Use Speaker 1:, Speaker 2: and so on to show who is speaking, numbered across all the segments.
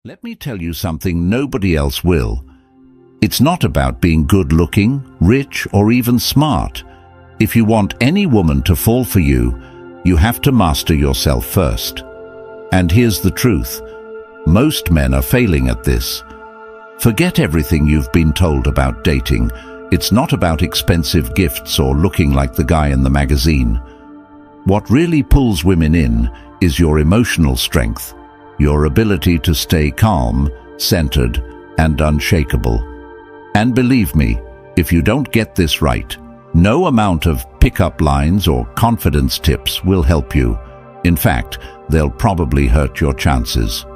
Speaker 1: Let me tell you something nobody else will. It's not about being good-looking, rich, or even smart. If you want any woman to fall for you, you have to master yourself first. And here's the truth. Most men are failing at this. Forget everything you've been told about dating. It's not about expensive gifts or looking like the guy in the magazine. What really pulls women in is your emotional strength, your ability to stay calm, centered, and unshakable. And believe me, if you don't get this right, no amount of pickup lines or confidence tips will help you. In fact, they'll probably hurt your chances.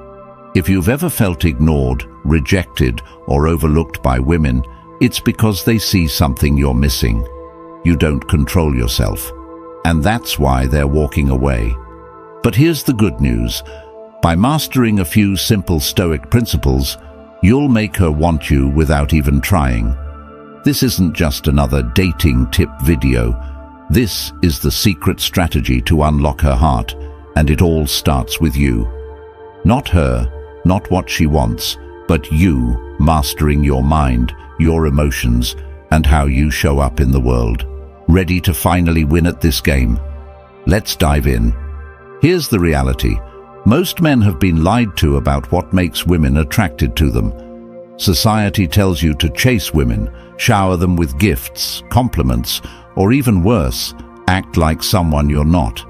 Speaker 1: If you've ever felt ignored, rejected, or overlooked by women, it's because they see something you're missing. You don't control yourself, and that's why they're walking away. But here's the good news. By mastering a few simple Stoic principles, you'll make her want you without even trying. This isn't just another dating tip video. This is the secret strategy to unlock her heart, and it all starts with you. Not her, not what she wants, but you mastering your mind, your emotions, and how you show up in the world. Ready to finally win at this game? Let's dive in. Here's the reality. Most men have been lied to about what makes women attracted to them. Society tells you to chase women, shower them with gifts, compliments, or even worse, act like someone you're not.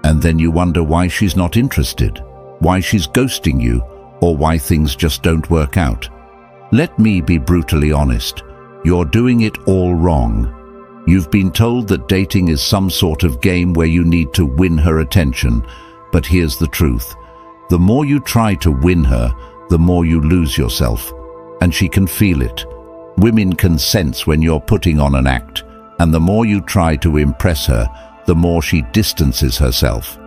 Speaker 1: And then you wonder why she's not interested, why she's ghosting you, or why things just don't work out. Let me be brutally honest. You're doing it all wrong. You've been told that dating is some sort of game where you need to win her attention. But here's the truth. The more you try to win her, the more you lose yourself. And she can feel it. Women can sense when you're putting on an act. And the more you try to impress her, the more she distances herself.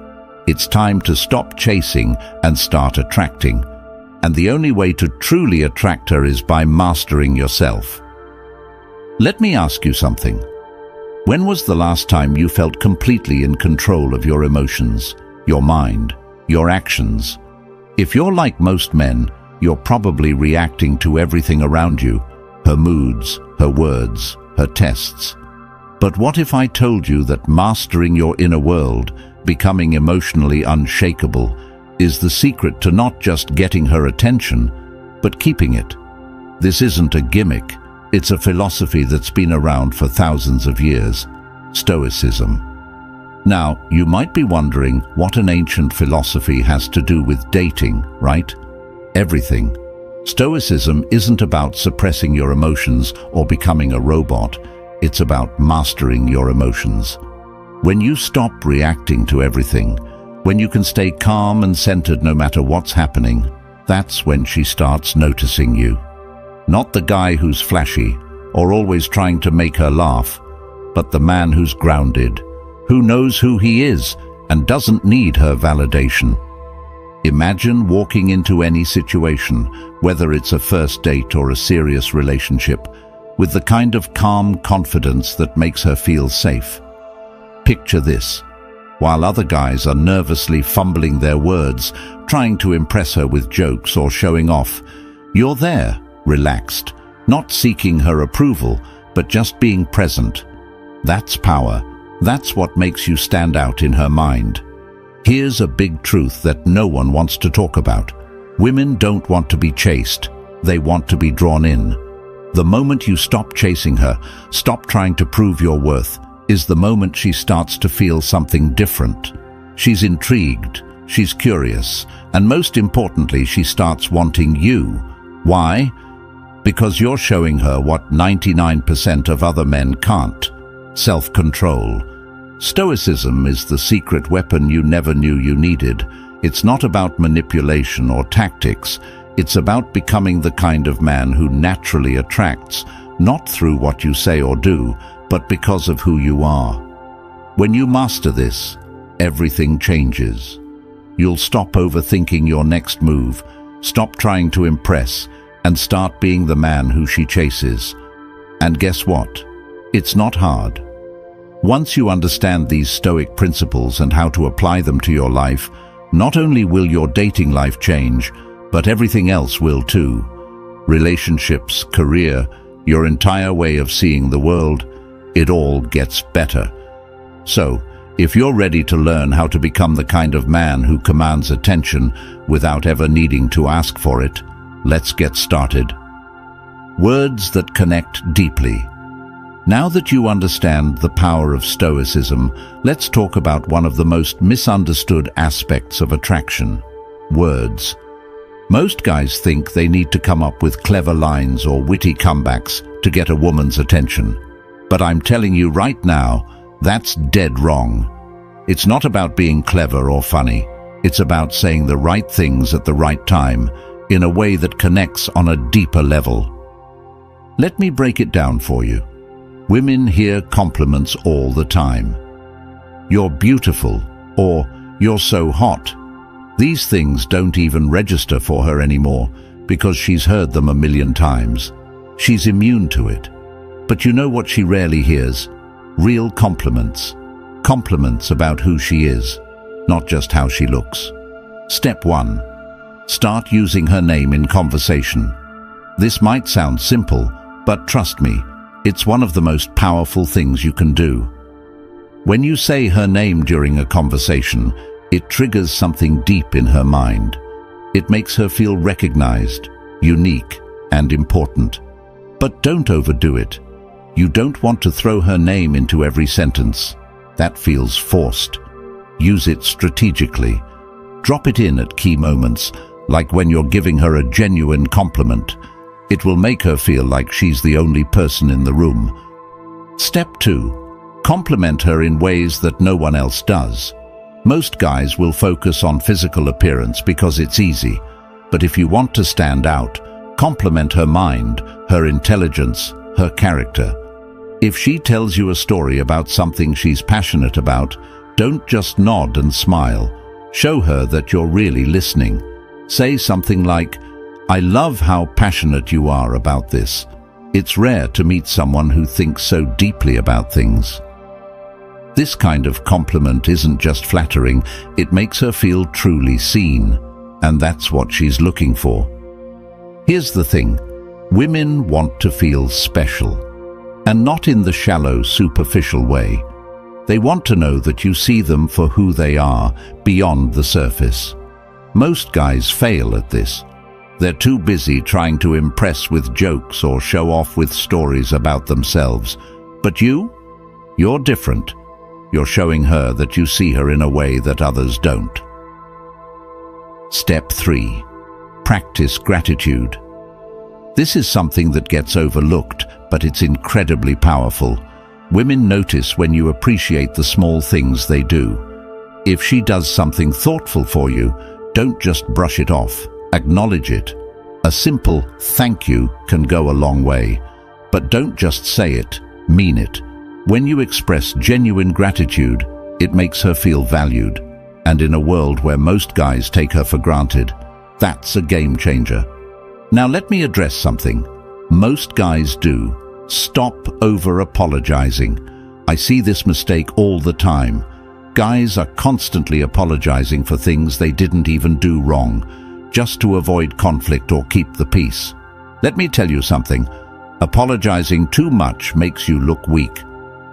Speaker 1: It's time to stop chasing and start attracting. And the only way to truly attract her is by mastering yourself. Let me ask you something. When was the last time you felt completely in control of your emotions, your mind, your actions? If you're like most men, you're probably reacting to everything around you, her moods, her words, her tests. But what if I told you that mastering your inner world, becoming emotionally unshakable, is the secret to not just getting her attention, but keeping it? This isn't a gimmick. It's a philosophy that's been around for thousands of years. Stoicism. Now, you might be wondering what an ancient philosophy has to do with dating, right? Everything. Stoicism isn't about suppressing your emotions or becoming a robot. It's about mastering your emotions. When you stop reacting to everything, when you can stay calm and centered no matter what's happening, that's when she starts noticing you. Not the guy who's flashy or always trying to make her laugh, but the man who's grounded, who knows who he is and doesn't need her validation. Imagine walking into any situation, whether it's a first date or a serious relationship, with the kind of calm confidence that makes her feel safe. Picture this. While other guys are nervously fumbling their words, trying to impress her with jokes or showing off, you're there, relaxed, not seeking her approval, but just being present. That's power. That's what makes you stand out in her mind. Here's a big truth that no one wants to talk about. Women don't want to be chased. They want to be drawn in. The moment you stop chasing her, stop trying to prove your worth, is the moment she starts to feel something different. She's intrigued, she's curious, and most importantly, she starts wanting you. Why? Because you're showing her what 99% of other men can't. Self-control. Stoicism is the secret weapon you never knew you needed. It's not about manipulation or tactics. It's about becoming the kind of man who naturally attracts, not through what you say or do, but because of who you are. When you master this, everything changes. You'll stop overthinking your next move, stop trying to impress, and start being the man who she chases. And guess what? It's not hard. Once you understand these Stoic principles and how to apply them to your life, not only will your dating life change, But everything else will too. Relationships, career, your entire way of seeing the world, it all gets better. So, if you're ready to learn how to become the kind of man who commands attention without ever needing to ask for it, let's get started. Words that connect deeply. Now that you understand the power of Stoicism, let's talk about one of the most misunderstood aspects of attraction: words. Most guys think they need to come up with clever lines or witty comebacks to get a woman's attention. But I'm telling you right now, that's dead wrong. It's not about being clever or funny. It's about saying the right things at the right time, in a way that connects on a deeper level. Let me break it down for you. Women hear compliments all the time. You're beautiful, or you're so hot. These things don't even register for her anymore because she's heard them a million times. She's immune to it. But you know what she rarely hears? Real compliments. Compliments about who she is, not just how she looks. Step 1. Start using her name in conversation. This might sound simple, but trust me, it's one of the most powerful things you can do. When you say her name during a conversation, it triggers something deep in her mind. It makes her feel recognized, unique, and important. But don't overdo it. You don't want to throw her name into every sentence. That feels forced. Use it strategically. Drop it in at key moments, like when you're giving her a genuine compliment. It will make her feel like she's the only person in the room. Step 2. Compliment her in ways that no one else does. Most guys will focus on physical appearance because it's easy. But if you want to stand out, compliment her mind, her intelligence, her character. If she tells you a story about something she's passionate about, don't just nod and smile. Show her that you're really listening. Say something like, "I love how passionate you are about this. It's rare to meet someone who thinks so deeply about things." This kind of compliment isn't just flattering, it makes her feel truly seen, and that's what she's looking for. Here's the thing, women want to feel special, and not in the shallow, superficial way. They want to know that you see them for who they are, beyond the surface. Most guys fail at this. They're too busy trying to impress with jokes or show off with stories about themselves. But you're different. You're showing her that you see her in a way that others don't. Step 3. Practice gratitude. This is something that gets overlooked, but it's incredibly powerful. Women notice when you appreciate the small things they do. If she does something thoughtful for you, don't just brush it off. Acknowledge it. A simple thank you can go a long way. But don't just say it, mean it. When you express genuine gratitude, it makes her feel valued. And in a world where most guys take her for granted, that's a game changer. Now let me address something most guys do. Stop over-apologizing. I see this mistake all the time. Guys are constantly apologizing for things they didn't even do wrong, just to avoid conflict or keep the peace. Let me tell you something. Apologizing too much makes you look weak.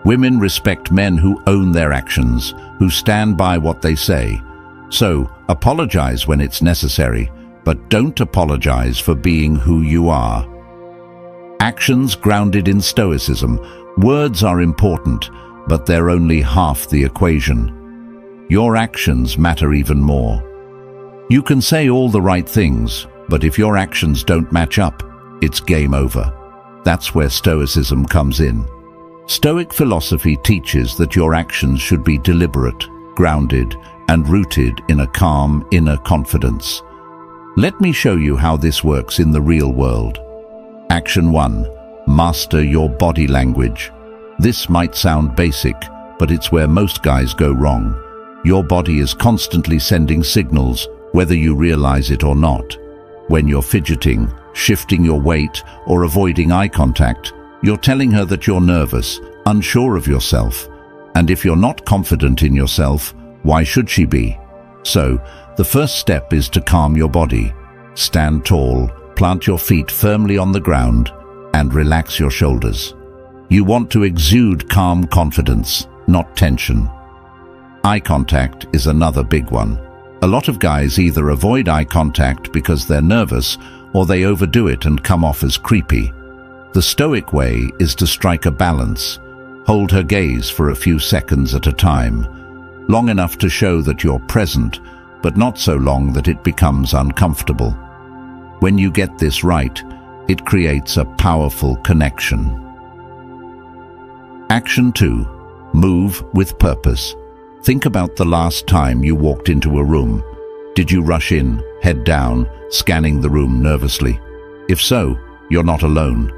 Speaker 1: Women respect men who own their actions, who stand by what they say. So, apologize when it's necessary, but don't apologize for being who you are. Actions grounded in Stoicism. Words are important, but they're only half the equation. Your actions matter even more. You can say all the right things, but if your actions don't match up, it's game over. That's where Stoicism comes in. Stoic philosophy teaches that your actions should be deliberate, grounded, and rooted in a calm inner confidence. Let me show you how this works in the real world. Action 1. Master your body language. This might sound basic, but it's where most guys go wrong. Your body is constantly sending signals, whether you realize it or not. When you're fidgeting, shifting your weight, or avoiding eye contact, you're telling her that you're nervous, unsure of yourself. And if you're not confident in yourself, why should she be? So, the first step is to calm your body. Stand tall, plant your feet firmly on the ground, and relax your shoulders. You want to exude calm confidence, not tension. Eye contact is another big one. A lot of guys either avoid eye contact because they're nervous, or they overdo it and come off as creepy. The Stoic way is to strike a balance. Hold her gaze for a few seconds at a time, long enough to show that you're present, but not so long that it becomes uncomfortable. When you get this right, it creates a powerful connection. Action 2. Move with purpose. Think about the last time you walked into a room. Did you rush in, head down, scanning the room nervously? If so, you're not alone.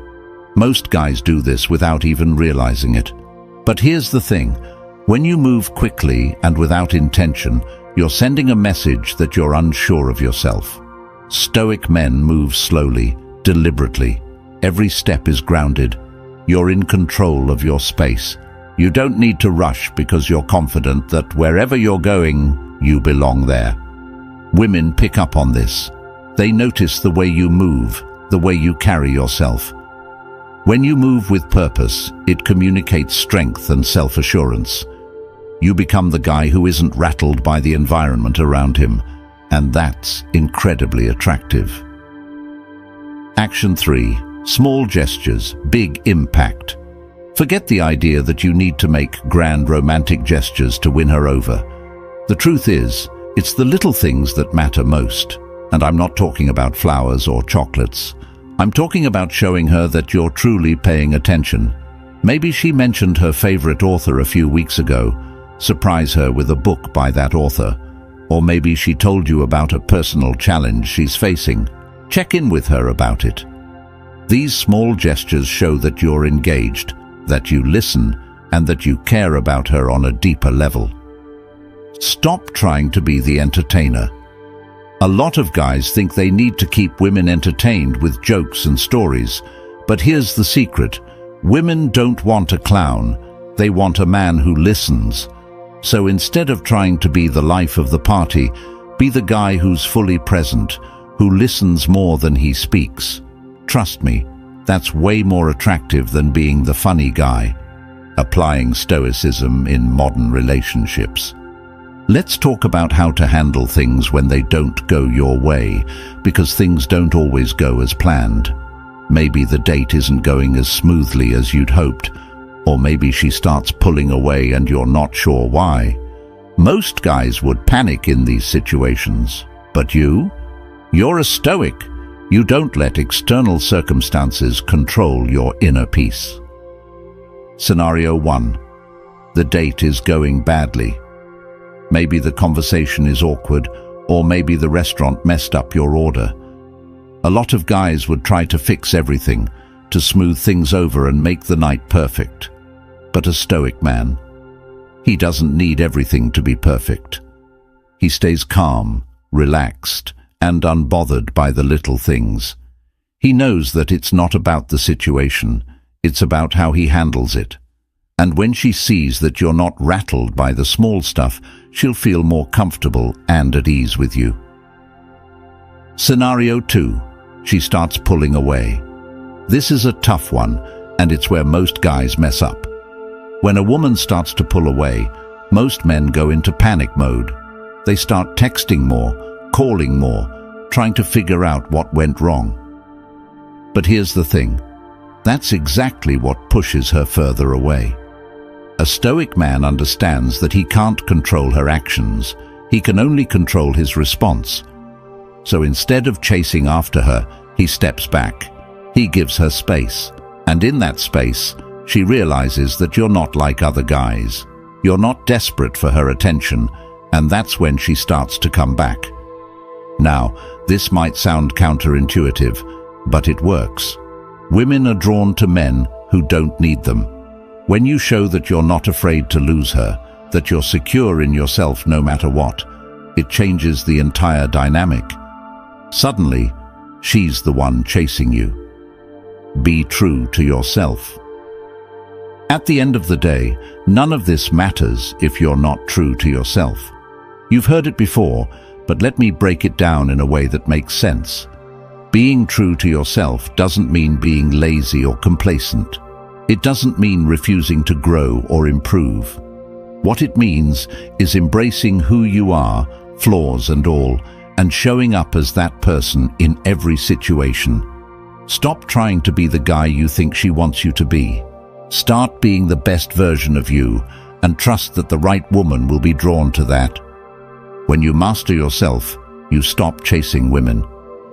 Speaker 1: Most guys do this without even realizing it. But here's the thing. When you move quickly and without intention, you're sending a message that you're unsure of yourself. Stoic men move slowly, deliberately. Every step is grounded. You're in control of your space. You don't need to rush because you're confident that wherever you're going, you belong there. Women pick up on this. They notice the way you move, the way you carry yourself. When you move with purpose, it communicates strength and self-assurance. You become the guy who isn't rattled by the environment around him, and that's incredibly attractive. Action 3. Small gestures, big impact. Forget the idea that you need to make grand romantic gestures to win her over. The truth is, it's the little things that matter most. And I'm not talking about flowers or chocolates. I'm talking about showing her that you're truly paying attention. Maybe she mentioned her favorite author a few weeks ago. Surprise her with a book by that author. Or maybe she told you about a personal challenge she's facing. Check in with her about it. These small gestures show that you're engaged, that you listen, and that you care about her on a deeper level. Stop trying to be the entertainer. A lot of guys think they need to keep women entertained with jokes and stories, but here's the secret. Women don't want a clown, they want a man who listens. So instead of trying to be the life of the party, be the guy who's fully present, who listens more than he speaks. Trust me, that's way more attractive than being the funny guy. Applying Stoicism in modern relationships. Let's talk about how to handle things when they don't go your way, because things don't always go as planned. Maybe the date isn't going as smoothly as you'd hoped, or maybe she starts pulling away and you're not sure why. Most guys would panic in these situations, but you're a Stoic. You don't let external circumstances control your inner peace. Scenario 1. The date is going badly. Maybe the conversation is awkward, or maybe the restaurant messed up your order. A lot of guys would try to fix everything, to smooth things over and make the night perfect. But a Stoic man, he doesn't need everything to be perfect. He stays calm, relaxed, and unbothered by the little things. He knows that it's not about the situation, it's about how he handles it. And when she sees that you're not rattled by the small stuff, she'll feel more comfortable and at ease with you. Scenario 2. She starts pulling away. This is a tough one, and it's where most guys mess up. When a woman starts to pull away, most men go into panic mode. They start texting more, calling more, trying to figure out what went wrong. But here's the thing. That's exactly what pushes her further away. A Stoic man understands that he can't control her actions. He can only control his response. So instead of chasing after her, he steps back. He gives her space. And in that space, she realizes that you're not like other guys. You're not desperate for her attention, and that's when she starts to come back. Now, this might sound counterintuitive, but it works. Women are drawn to men who don't need them. When you show that you're not afraid to lose her, that you're secure in yourself no matter what, it changes the entire dynamic. Suddenly, she's the one chasing you. Be true to yourself. At the end of the day, none of this matters if you're not true to yourself. You've heard it before, but let me break it down in a way that makes sense. Being true to yourself doesn't mean being lazy or complacent. It doesn't mean refusing to grow or improve. What it means is embracing who you are, flaws and all, and showing up as that person in every situation. Stop trying to be the guy you think she wants you to be. Start being the best version of you, and trust that the right woman will be drawn to that. When you master yourself, you stop chasing women.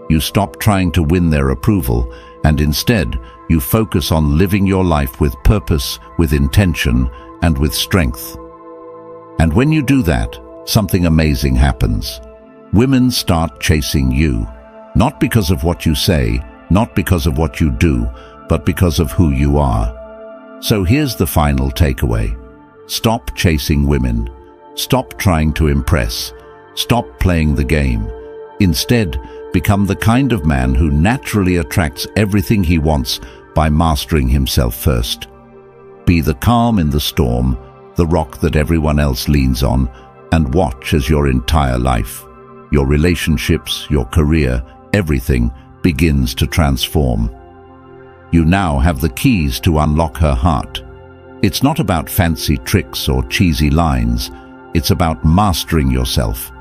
Speaker 1: You stop trying to win their approval, and instead, you focus on living your life with purpose, with intention, and with strength. And when you do that, something amazing happens. Women start chasing you, not because of what you say, not because of what you do, but because of who you are. So here's the final takeaway. Stop chasing women. Stop trying to impress. Stop playing the game. Instead, become the kind of man who naturally attracts everything he wants by mastering himself first. Be the calm in the storm, the rock that everyone else leans on, and watch as your entire life, your relationships, your career, everything begins to transform. You now have the keys to unlock her heart. It's not about fancy tricks or cheesy lines. It's about mastering yourself.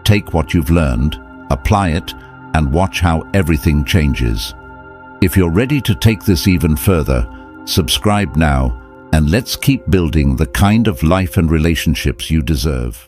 Speaker 1: Take what you've learned, apply it, and watch how everything changes. If you're ready to take this even further, subscribe now, and let's keep building the kind of life and relationships you deserve.